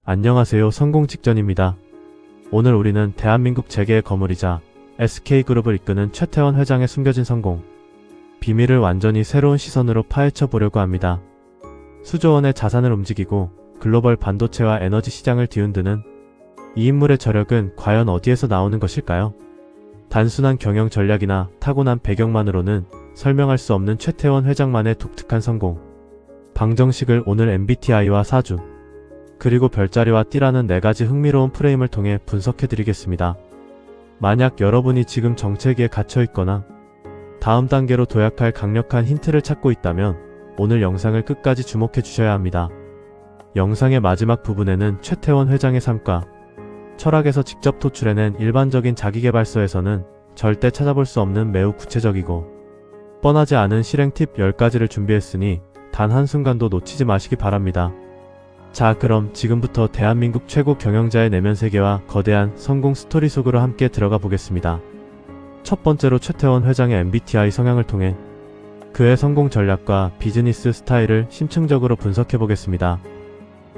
안녕하세요. 성공 직전입니다. 오늘 우리는 대한민국 재계의 거물이자 SK그룹을 이끄는 최태원 회장의 숨겨진 성공, 비밀을 완전히 새로운 시선으로 파헤쳐 보려고 합니다. 수조 원의 자산을 움직이고 글로벌 반도체와 에너지 시장을 뒤흔드는 이 인물의 저력은 과연 어디에서 나오는 것일까요? 단순한 경영 전략이나 타고난 배경만으로는 설명할 수 없는 최태원 회장만의 독특한 성공. 방정식을 오늘 MBTI와 사주, 그리고 별자리와 띠라는 4가지 흥미로운 프레임을 통해 분석해드리겠습니다. 만약 여러분이 지금 정체기에 갇혀있거나 다음 단계로 도약할 강력한 힌트를 찾고 있다면 오늘 영상을 끝까지 주목해주셔야 합니다. 영상의 마지막 부분에는 최태원 회장의 삶과 철학에서 직접 도출해낸 일반적인 자기계발서에서는 절대 찾아볼 수 없는 매우 구체적이고 뻔하지 않은 실행 팁 10가지를 준비했으니 단 한순간도 놓치지 마시기 바랍니다. 자, 그럼 지금부터 대한민국 최고 경영자의 내면 세계와 거대한 성공 스토리 속으로 함께 들어가 보겠습니다. 첫 번째로 최태원 회장의 MBTI 성향을 통해 그의 성공 전략과 비즈니스 스타일을 심층적으로 분석해 보겠습니다.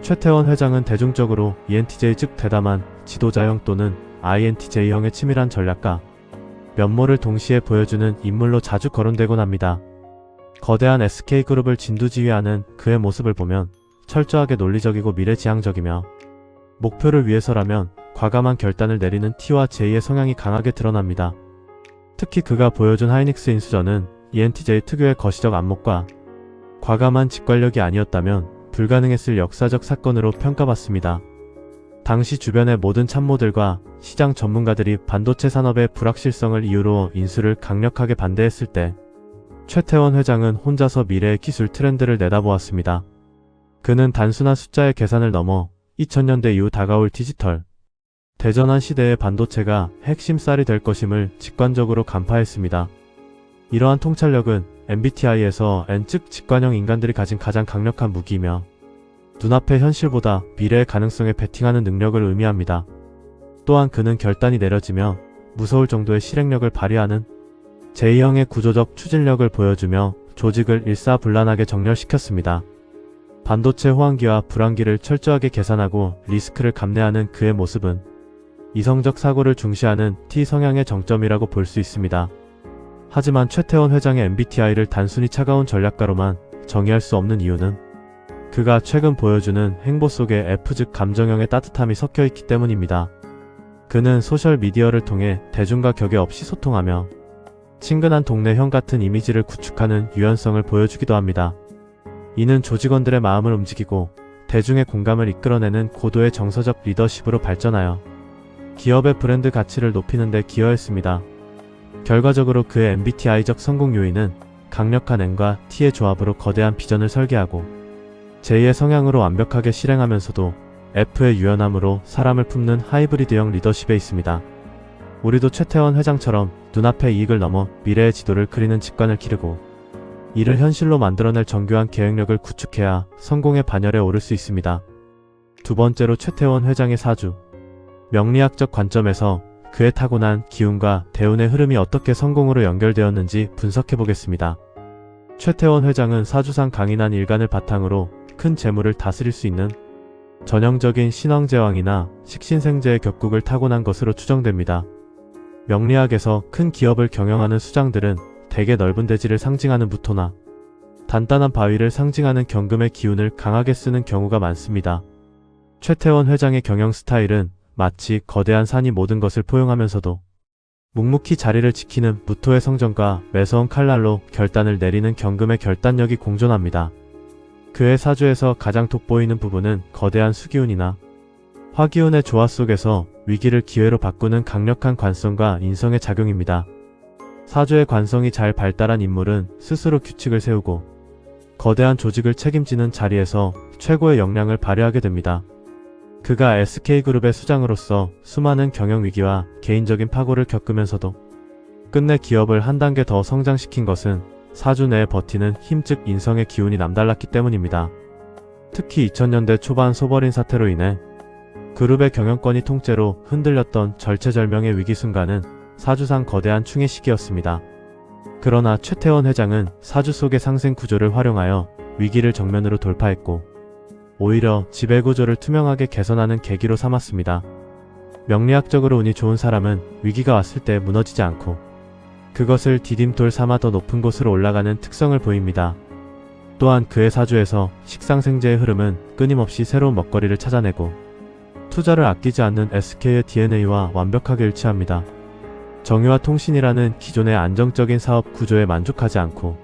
최태원 회장은 대중적으로 ENTJ 즉 대담한 지도자형 또는 INTJ형의 치밀한 전략가, 면모를 동시에 보여주는 인물로 자주 거론되곤 합니다. 거대한 SK그룹을 진두지휘하는 그의 모습을 보면 철저하게 논리적이고 미래지향적이며 목표를 위해서라면 과감한 결단을 내리는 T와 J의 성향이 강하게 드러납니다. 특히 그가 보여준 하이닉스 인수전은 ENTJ 특유의 거시적 안목과 과감한 직관력이 아니었다면 불가능했을 역사적 사건으로 평가받습니다. 당시 주변의 모든 참모들과 시장 전문가들이 반도체 산업의 불확실성을 이유로 인수를 강력하게 반대했을 때 최태원 회장은 혼자서 미래의 기술 트렌드를 내다보았습니다. 그는 단순한 숫자의 계산을 넘어 2000년대 이후 다가올 디지털 대전환 시대의 반도체가 핵심쌀이 될 것임을 직관적으로 간파했습니다. 이러한 통찰력은 MBTI에서 N 즉 직관형 인간들이 가진 가장 강력한 무기이며 눈앞의 현실보다 미래의 가능성에 베팅하는 능력을 의미합니다. 또한 그는 결단이 내려지며 무서울 정도의 실행력을 발휘하는 J형의 구조적 추진력을 보여주며 조직을 일사불란하게 정렬시켰습니다. 반도체 호황기와 불황기를 철저하게 계산하고 리스크를 감내하는 그의 모습은 이성적 사고를 중시하는 T 성향의 정점이라고 볼 수 있습니다. 하지만 최태원 회장의 MBTI를 단순히 차가운 전략가로만 정의할 수 없는 이유는 그가 최근 보여주는 행보 속에 F 즉 감정형의 따뜻함이 섞여있기 때문입니다. 그는 소셜미디어를 통해 대중과 격에 없이 소통하며 친근한 동네 형 같은 이미지를 구축하는 유연성을 보여주기도 합니다. 이는 조직원들의 마음을 움직이고 대중의 공감을 이끌어내는 고도의 정서적 리더십으로 발전하여 기업의 브랜드 가치를 높이는 데 기여했습니다. 결과적으로 그의 MBTI적 성공 요인은 강력한 N과 T의 조합으로 거대한 비전을 설계하고 J의 성향으로 완벽하게 실행하면서도 F의 유연함으로 사람을 품는 하이브리드형 리더십에 있습니다. 우리도 최태원 회장처럼 눈앞의 이익을 넘어 미래의 지도를 그리는 직관을 기르고 이를 현실로 만들어낼 정교한 계획력을 구축해야 성공의 반열에 오를 수 있습니다. 두 번째로 최태원 회장의 사주. 명리학적 관점에서 그의 타고난 기운과 대운의 흐름이 어떻게 성공으로 연결되었는지 분석해보겠습니다. 최태원 회장은 사주상 강인한 일간을 바탕으로 큰 재물을 다스릴 수 있는 전형적인 신왕제왕이나 식신생제의 격국을 타고난 것으로 추정됩니다. 명리학에서 큰 기업을 경영하는 수장들은 대개 넓은 대지를 상징하는 무토나 단단한 바위를 상징하는 경금의 기운을 강하게 쓰는 경우가 많습니다. 최태원 회장의 경영 스타일은 마치 거대한 산이 모든 것을 포용하면서도 묵묵히 자리를 지키는 무토의 성정과 매서운 칼날로 결단을 내리는 경금의 결단력이 공존합니다. 그의 사주에서 가장 돋보이는 부분은 거대한 수기운이나 화기운의 조화 속에서 위기를 기회로 바꾸는 강력한 관성과 인성의 작용입니다. 사주의 관성이 잘 발달한 인물은 스스로 규칙을 세우고 거대한 조직을 책임지는 자리에서 최고의 역량을 발휘하게 됩니다. 그가 SK그룹의 수장으로서 수많은 경영 위기와 개인적인 파고를 겪으면서도 끝내 기업을 한 단계 더 성장시킨 것은 사주 내에 버티는 힘 즉 인성의 기운이 남달랐기 때문입니다. 특히 2000년대 초반 소버린 사태로 인해 그룹의 경영권이 통째로 흔들렸던 절체절명의 위기 순간은 사주상 거대한 충의 시기였습니다. 그러나 최태원 회장은 사주 속의 상생 구조를 활용하여 위기를 정면으로 돌파했고 오히려 지배구조를 투명하게 개선하는 계기로 삼았습니다. 명리학적으로 운이 좋은 사람은 위기가 왔을 때 무너지지 않고 그것을 디딤돌 삼아 더 높은 곳으로 올라가는 특성을 보입니다. 또한 그의 사주에서 식상생재의 흐름은 끊임없이 새로운 먹거리를 찾아내고 투자를 아끼지 않는 SK의 DNA와 완벽하게 일치합니다. 정유와 통신이라는 기존의 안정적인 사업 구조에 만족하지 않고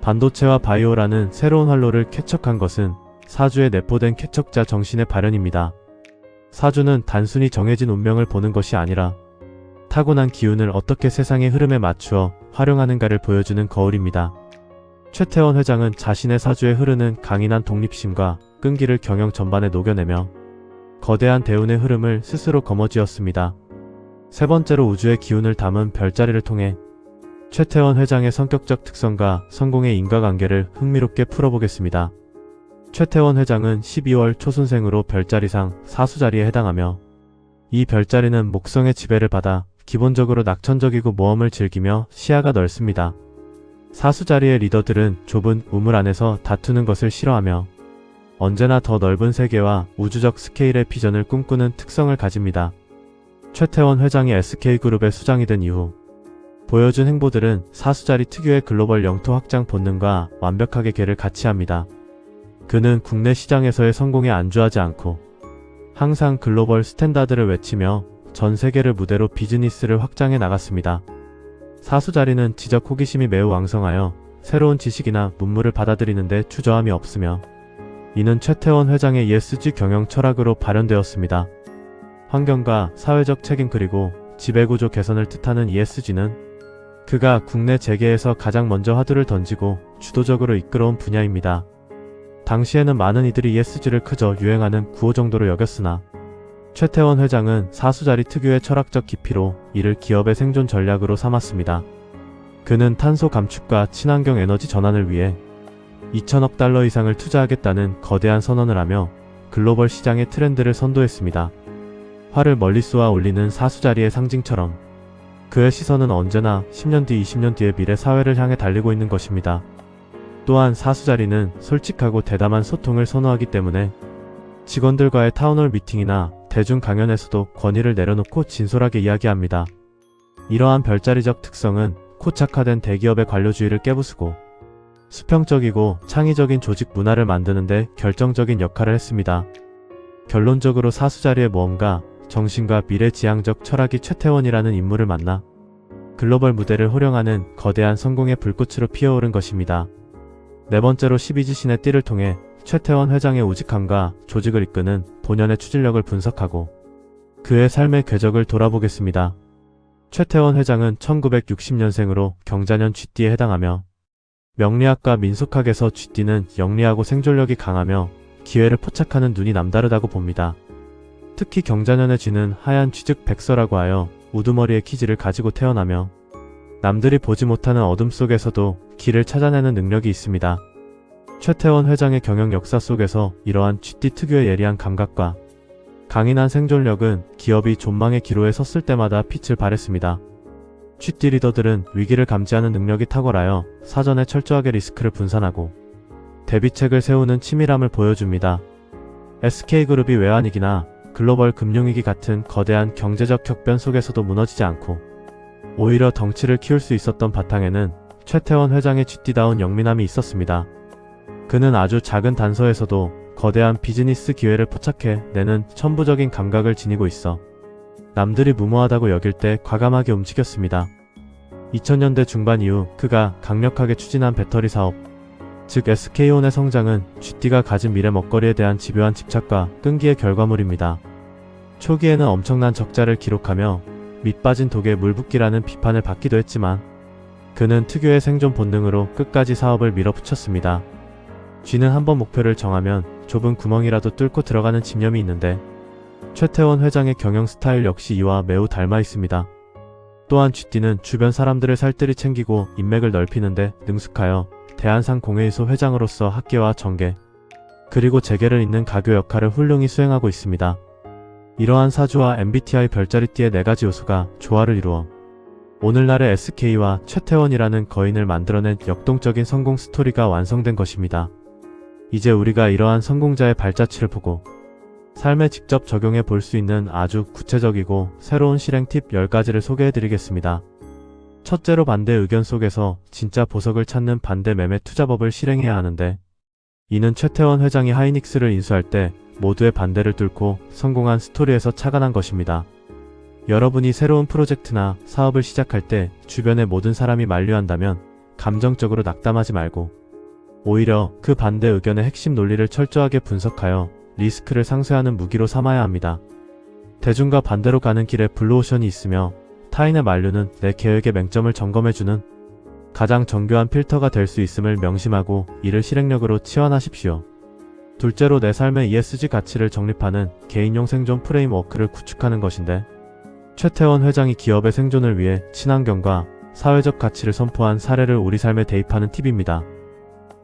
반도체와 바이오라는 새로운 활로를 개척한 것은 사주에 내포된 개척자 정신의 발현입니다. 사주는 단순히 정해진 운명을 보는 것이 아니라 타고난 기운을 어떻게 세상의 흐름에 맞추어 활용하는가를 보여주는 거울입니다. 최태원 회장은 자신의 사주에 흐르는 강인한 독립심과 끈기를 경영 전반에 녹여내며 거대한 대운의 흐름을 스스로 거머쥐었습니다. 세 번째로 우주의 기운을 담은 별자리를 통해 최태원 회장의 성격적 특성과 성공의 인과관계를 흥미롭게 풀어보겠습니다. 최태원 회장은 12월 초순생으로 별자리상 사수자리에 해당하며 이 별자리는 목성의 지배를 받아 기본적으로 낙천적이고 모험을 즐기며 시야가 넓습니다. 사수자리의 리더들은 좁은 우물 안에서 다투는 것을 싫어하며 언제나 더 넓은 세계와 우주적 스케일의 비전을 꿈꾸는 특성을 가집니다. 최태원 회장이 SK그룹의 수장이 된 이후 보여준 행보들은 사수자리 특유의 글로벌 영토 확장 본능과 완벽하게 궤를 같이합니다. 그는 국내 시장에서의 성공에 안주하지 않고 항상 글로벌 스탠다드를 외치며 전 세계를 무대로 비즈니스를 확장해 나갔습니다. 사수자리는 지적 호기심이 매우 왕성하여 새로운 지식이나 문물을 받아들이는데 주저함이 없으며 이는 최태원 회장의 ESG 경영 철학으로 발현되었습니다. 환경과 사회적 책임 그리고 지배구조 개선을 뜻하는 ESG는 그가 국내 재계에서 가장 먼저 화두를 던지고 주도적으로 이끌어온 분야입니다. 당시에는 많은 이들이 ESG를 그저 유행하는 구호 정도로 여겼으나 최태원 회장은 사수자리 특유의 철학적 깊이로 이를 기업의 생존 전략으로 삼았습니다. 그는 탄소 감축과 친환경 에너지 전환을 위해 2천억 달러 이상을 투자하겠다는 거대한 선언을 하며 글로벌 시장의 트렌드를 선도했습니다. 활을 멀리 쏘아 올리는 사수자리의 상징처럼 그의 시선은 언제나 10년 뒤 20년 뒤의 미래 사회를 향해 달리고 있는 것입니다. 또한 사수자리는 솔직하고 대담한 소통을 선호하기 때문에 직원들과의 타운홀 미팅이나 대중 강연에서도 권위를 내려놓고 진솔하게 이야기합니다. 이러한 별자리적 특성은 코착화된 대기업의 관료주의를 깨부수고 수평적이고 창의적인 조직 문화를 만드는 데 결정적인 역할을 했습니다. 결론적으로 사수자리의 모험가, 정신과 미래지향적 철학이 최태원이라는 인물을 만나 글로벌 무대를 호령하는 거대한 성공의 불꽃으로 피어오른 것입니다. 네 번째로 12지신의 띠를 통해 최태원 회장의 우직함과 조직을 이끄는 본연의 추진력을 분석하고 그의 삶의 궤적을 돌아보겠습니다. 최태원 회장은 1960년생으로 경자년 쥐띠에 해당하며 명리학과 민속학에서 쥐띠는 영리하고 생존력이 강하며 기회를 포착하는 눈이 남다르다고 봅니다. 특히 경자년의 쥐는 하얀 쥐즉 백서라고 하여 우두머리의 키즈를 가지고 태어나며 남들이 보지 못하는 어둠 속에서도 길을 찾아내는 능력이 있습니다. 최태원 회장의 경영 역사 속에서 이러한 쥐띠 특유의 예리한 감각과 강인한 생존력은 기업이 존망의 기로에 섰을 때마다 빛을 발했습니다. 쥐띠 리더들은 위기를 감지하는 능력이 탁월하여 사전에 철저하게 리스크를 분산하고 대비책을 세우는 치밀함을 보여줍니다. SK그룹이 외환위기나 글로벌 금융위기 같은 거대한 경제적 격변 속에서도 무너지지 않고 오히려 덩치를 키울 수 있었던 바탕에는 최태원 회장의 쥐띠다운 영민함이 있었습니다. 그는 아주 작은 단서에서도 거대한 비즈니스 기회를 포착해 내는 천부적인 감각을 지니고 있어 남들이 무모하다고 여길 때 과감하게 움직였습니다. 2000년대 중반 이후 그가 강력하게 추진한 배터리 사업, 즉 SK온의 성장은 쥐띠가 가진 미래 먹거리에 대한 집요한 집착과 끈기의 결과물입니다. 초기에는 엄청난 적자를 기록하며 밑빠진 독에 물 붓기라는 비판을 받기도 했지만 그는 특유의 생존 본능으로 끝까지 사업을 밀어붙였습니다. 쥐는 한번 목표를 정하면 좁은 구멍이라도 뚫고 들어가는 집념이 있는데 최태원 회장의 경영 스타일 역시 이와 매우 닮아 있습니다. 또한 쥐띠는 주변 사람들을 살뜰히 챙기고 인맥을 넓히는데 능숙하여 대한상공회의소 회장으로서 학계와 정계, 그리고 재계를 잇는 가교 역할을 훌륭히 수행하고 있습니다. 이러한 사주와 MBTI 별자리띠의 4가지 요소가 조화를 이루어 오늘날의 SK와 최태원이라는 거인을 만들어낸 역동적인 성공 스토리가 완성된 것입니다. 이제 우리가 이러한 성공자의 발자취를 보고 삶에 직접 적용해 볼 수 있는 아주 구체적이고 새로운 실행 팁 10가지를 소개해 드리겠습니다. 첫째로 반대 의견 속에서 진짜 보석을 찾는 반대 매매 투자법을 실행해야 하는데, 이는 최태원 회장이 하이닉스를 인수할 때 모두의 반대를 뚫고 성공한 스토리에서 착안한 것입니다. 여러분이 새로운 프로젝트나 사업을 시작할 때 주변의 모든 사람이 만류한다면 감정적으로 낙담하지 말고 오히려 그 반대 의견의 핵심 논리를 철저하게 분석하여 리스크를 상쇄하는 무기로 삼아야 합니다. 대중과 반대로 가는 길에 블루오션이 있으며 타인의 만류는 내 계획의 맹점을 점검해주는 가장 정교한 필터가 될 수 있음을 명심하고 이를 실행력으로 치환하십시오. 둘째로 내 삶의 ESG 가치를 정립하는 개인용 생존 프레임워크를 구축하는 것인데, 최태원 회장이 기업의 생존을 위해 친환경과 사회적 가치를 선포한 사례를 우리 삶에 대입하는 팁입니다.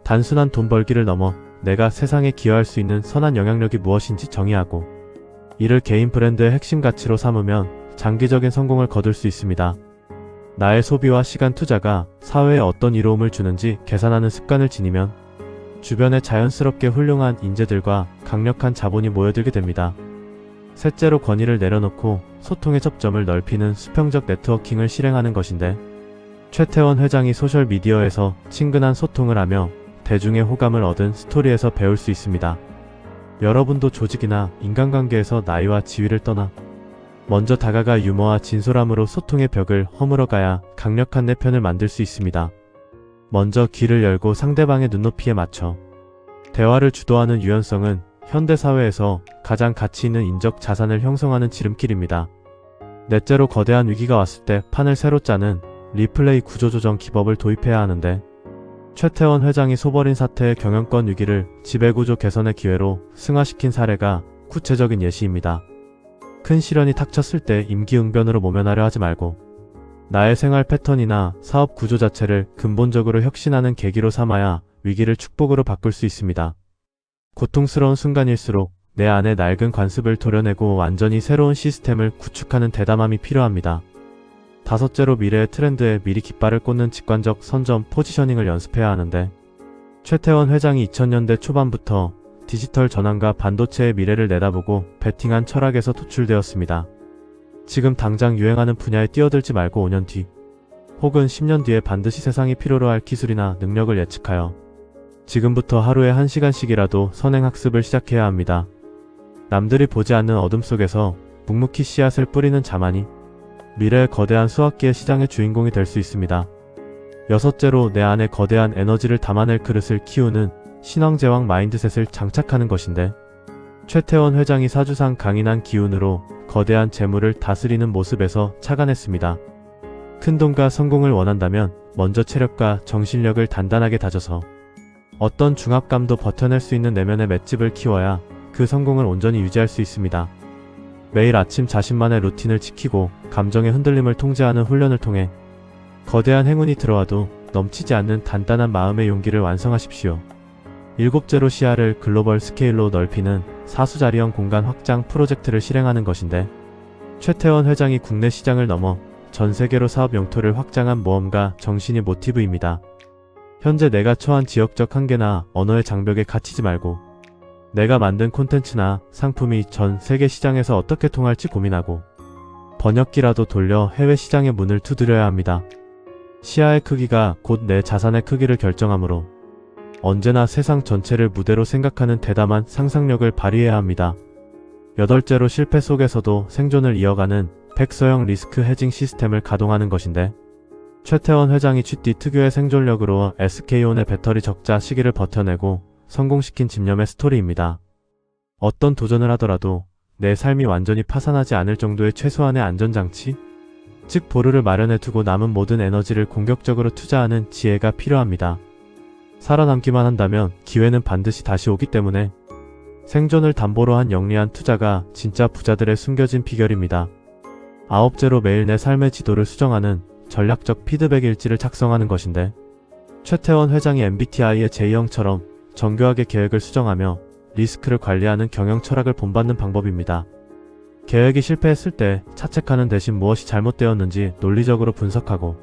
단순한 돈 벌기를 넘어 내가 세상에 기여할 수 있는 선한 영향력이 무엇인지 정의하고 이를 개인 브랜드의 핵심 가치로 삼으면 장기적인 성공을 거둘 수 있습니다. 나의 소비와 시간 투자가 사회에 어떤 이로움을 주는지 계산하는 습관을 지니면 주변에 자연스럽게 훌륭한 인재들과 강력한 자본이 모여들게 됩니다. 셋째로 권위를 내려놓고 소통의 접점을 넓히는 수평적 네트워킹을 실행하는 것인데, 최태원 회장이 소셜미디어에서 친근한 소통을 하며 대중의 호감을 얻은 스토리에서 배울 수 있습니다. 여러분도 조직이나 인간관계에서 나이와 지위를 떠나 먼저 다가가 유머와 진솔함으로 소통의 벽을 허물어가야 강력한 내편을 만들 수 있습니다. 먼저 귀를 열고 상대방의 눈높이에 맞춰 대화를 주도하는 유연성은 현대사회에서 가장 가치 있는 인적 자산을 형성하는 지름길입니다. 넷째로 거대한 위기가 왔을 때 판을 새로 짜는 리플레이 구조조정 기법을 도입해야 하는데, 최태원 회장이 소버린 사태의 경영권 위기를 지배구조 개선의 기회로 승화시킨 사례가 구체적인 예시입니다. 큰 시련이 닥쳤을 때 임기응변으로 모면하려 하지 말고 나의 생활 패턴이나 사업 구조 자체를 근본적으로 혁신하는 계기로 삼아야 위기를 축복으로 바꿀 수 있습니다. 고통스러운 순간일수록 내 안에 낡은 관습을 도려내고 완전히 새로운 시스템을 구축하는 대담함이 필요합니다. 다섯째로 미래의 트렌드에 미리 깃발을 꽂는 직관적 선점 포지셔닝을 연습해야 하는데, 최태원 회장이 2000년대 초반부터 디지털 전환과 반도체의 미래를 내다보고 베팅한 철학에서 도출되었습니다. 지금 당장 유행하는 분야에 뛰어들지 말고 5년 뒤 혹은 10년 뒤에 반드시 세상이 필요로 할 기술이나 능력을 예측하여 지금부터 하루에 1시간씩이라도 선행학습을 시작해야 합니다. 남들이 보지 않는 어둠 속에서 묵묵히 씨앗을 뿌리는 자만이 미래의 거대한 수확기의 시장의 주인공이 될 수 있습니다. 여섯째로 내 안에 거대한 에너지를 담아낼 그릇을 키우는 신왕제왕 마인드셋을 장착하는 것인데, 최태원 회장이 사주상 강인한 기운으로 거대한 재물을 다스리는 모습에서 착안했습니다. 큰 돈과 성공을 원한다면 먼저 체력과 정신력을 단단하게 다져서 어떤 중압감도 버텨낼 수 있는 내면의 맷집을 키워야 그 성공을 온전히 유지할 수 있습니다. 매일 아침 자신만의 루틴을 지키고 감정의 흔들림을 통제하는 훈련을 통해 거대한 행운이 들어와도 넘치지 않는 단단한 마음의 용기를 완성하십시오. 일곱째로 시야를 글로벌 스케일로 넓히는 사수자리형 공간 확장 프로젝트를 실행하는 것인데, 최태원 회장이 국내 시장을 넘어 전 세계로 사업 영토를 확장한 모험가 정신이 모티브입니다. 현재 내가 처한 지역적 한계나 언어의 장벽에 갇히지 말고 내가 만든 콘텐츠나 상품이 전 세계 시장에서 어떻게 통할지 고민하고 번역기라도 돌려 해외 시장의 문을 두드려야 합니다. 시야의 크기가 곧 내 자산의 크기를 결정하므로 언제나 세상 전체를 무대로 생각하는 대담한 상상력을 발휘해야 합니다. 여덟째로 실패 속에서도 생존을 이어가는 백서형 리스크 헤징 시스템을 가동하는 것인데, 최태원 회장이 GT 특유의 생존력으로 SK온의 배터리 적자 시기를 버텨내고 성공시킨 집념의 스토리입니다. 어떤 도전을 하더라도 내 삶이 완전히 파산하지 않을 정도의 최소한의 안전장치, 즉 보루를 마련해두고 남은 모든 에너지를 공격적으로 투자하는 지혜가 필요합니다. 살아남기만 한다면 기회는 반드시 다시 오기 때문에 생존을 담보로 한 영리한 투자가 진짜 부자들의 숨겨진 비결입니다. 아홉째로 매일 내 삶의 지도를 수정하는 전략적 피드백 일지를 작성하는 것인데, 최태원 회장이 MBTI의 J형처럼 정교하게 계획을 수정하며 리스크를 관리하는 경영 철학을 본받는 방법입니다. 계획이 실패했을 때 차책하는 대신 무엇이 잘못되었는지 논리적으로 분석하고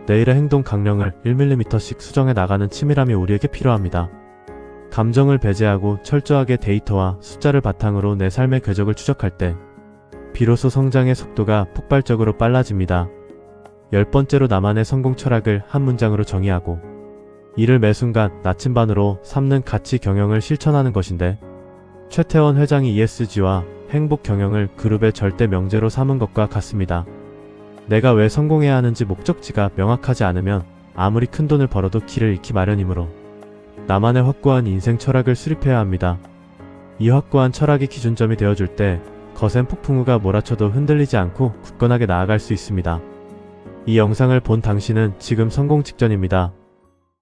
내일의 행동 강령을 1mm씩 수정해 나가는 치밀함이 우리에게 필요합니다. 감정을 배제하고 철저하게 데이터와 숫자를 바탕으로 내 삶의 궤적을 추적할 때 비로소 성장의 속도가 폭발적으로 빨라집니다. 10번째로 나만의 성공 철학을 한 문장으로 정의하고 이를 매 순간 나침반으로 삼는 가치 경영을 실천하는 것인데, 최태원 회장이 ESG와 행복 경영을 그룹의 절대 명제로 삼은 것과 같습니다. 내가 왜 성공해야 하는지 목적지가 명확하지 않으면 아무리 큰 돈을 벌어도 길을 잃기 마련이므로 나만의 확고한 인생 철학을 수립해야 합니다. 이 확고한 철학이 기준점이 되어줄 때 거센 폭풍우가 몰아쳐도 흔들리지 않고 굳건하게 나아갈 수 있습니다. 이 영상을 본 당신은 지금 성공 직전입니다.